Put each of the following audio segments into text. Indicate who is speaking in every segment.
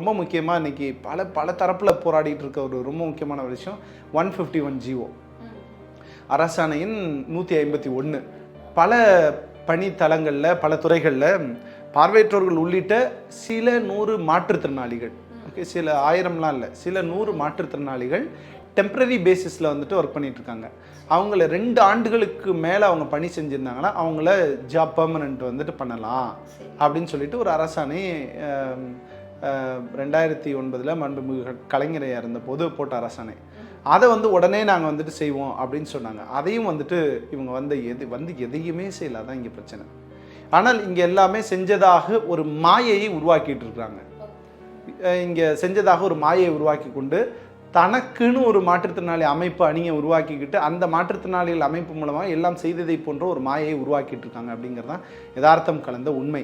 Speaker 1: ரொம்ப முக்கியமாக இன்றைக்கி பல தரப்பில் போராடிட்டு இருக்க ஒரு ரொம்ப முக்கியமான ஒரு விஷயம் 151 ஜிஓ அரசாணையின் 151. பல பணித்தளங்களில் பல துறைகளில் பார்வையற்றோர்கள் உள்ளிட்ட சில 100 மாற்றுத்திறனாளிகள், ஓகே, சில 1000லாம் இல்லை, சில 100 மாற்றுத்திறனாளிகள் டெம்பரரி பேசிஸில் வந்துட்டு ஒர்க் பண்ணிகிட்ருக்காங்க. அவங்கள 2 ஆண்டுகளுக்கு மேலே அவங்க பணி செஞ்சுருந்தாங்கன்னா அவங்கள ஜாப் பெர்மனண்ட் வந்துட்டு பண்ணலாம் அப்படின்னு சொல்லிட்டு ஒரு அரசாணை 2009 மாண்புமிகு கலைஞரை இருந்தபோது போட்ட அரசாணை. அதை உடனே நாங்கள் வந்துட்டு செய்வோம் அப்படின்னு சொன்னாங்க. அதையும் வந்துட்டு இவங்க எதையுமே செய்யல. தான் இங்கே பிரச்சனை. ஆனால் இங்கே எல்லாமே செஞ்சதாக ஒரு மாயையை உருவாக்கிட்டு இருக்கிறாங்க. இங்கே செஞ்சதாக ஒரு மாயையை உருவாக்கி கொண்டு தனக்குன்னு ஒரு மாற்றுத்திறனாளி அமைப்பு அணியை உருவாக்கிக்கிட்டு அந்த மாற்றுத்திறனாளிகள் அமைப்பு மூலமாக எல்லாம் செய்ததை போன்ற ஒரு மாயையை உருவாக்கிட்டு இருக்காங்க அப்படிங்கிறது தான் யதார்த்தம் கலந்த உண்மை.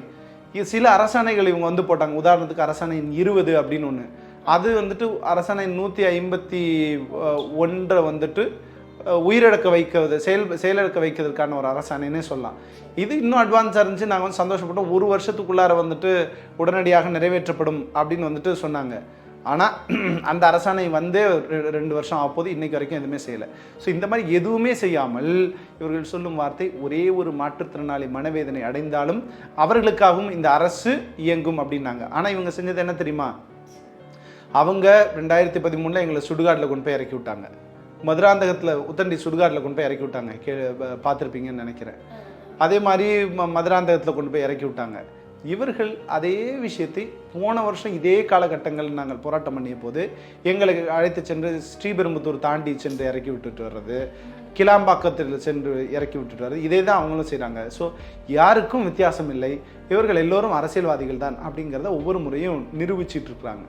Speaker 1: சில அரசாணைகள் இவங்க போட்டாங்க. உதாரணத்துக்கு அரசாணை 20 அப்படின்னு ஒன்று, அது வந்துட்டு அரசாணை 151 வந்துட்டு உயிரிழக்க வைக்கிறது செயலிழக்க வைக்கிறதுக்கான ஒரு அரசாணைன்னே சொல்லலாம். இது இன்னும் அட்வான்ஸாக இருந்துச்சு. நாங்கள் சந்தோஷப்பட்டோம். 1 வருஷத்துக்குள்ளார வந்துட்டு உடனடியாக நிறைவேற்றப்படும் அப்படின்னு வந்துட்டு சொன்னாங்க. ஆனால் அந்த அரசாணை 2 வருஷம் ஆகும்போது இன்றைக்கு வரைக்கும் எதுவுமே செய்யலை. ஸோ இந்த மாதிரி எதுவுமே செய்யாமல் இவர்கள் சொல்லும் வார்த்தை ஒரே ஒரு மாற்றுத்திறனாளி மனவேதனை அடைந்தாலும் அவர்களுக்காகவும் இந்த அரசு இயங்கும் அப்படின்னாங்க. ஆனால் இவங்க செஞ்சது என்ன தெரியுமா? அவங்க 2013 எங்களை சுடுகாட்டில் கொண்டு போய் இறக்கி விட்டாங்க. மதுராந்தகத்தில் உத்தண்டி சுடுகாட்டில் கொண்டு போய் இறக்கி விட்டாங்க. பார்த்துருப்பீங்கன்னு நினைக்கிறேன். அதே மாதிரி மதுராந்தகத்தில் கொண்டு போய் இறக்கி விட்டாங்க. இவர்கள் அதே விஷயத்தை போன வருஷம் இதே காலகட்டங்களில் நாங்கள் போராட்டம் பண்ணிய போது எங்களுக்கு அழைத்து சென்று ஸ்ரீபெரும்புத்தூர் தாண்டி சென்று இறக்கி விட்டுட்டு வர்றது, கிளாம்பாக்கத்தில் சென்று இறக்கி விட்டுட்டு வர்றது, இதே தான் அவங்களும் செய்கிறாங்க. ஸோ யாருக்கும் வித்தியாசம் இல்லை. இவர்கள் எல்லோரும் அரசியல்வாதிகள் தான் அப்படிங்கிறத ஒவ்வொரு முறையும் நிரூபிச்சிட்டு இருக்கிறாங்க.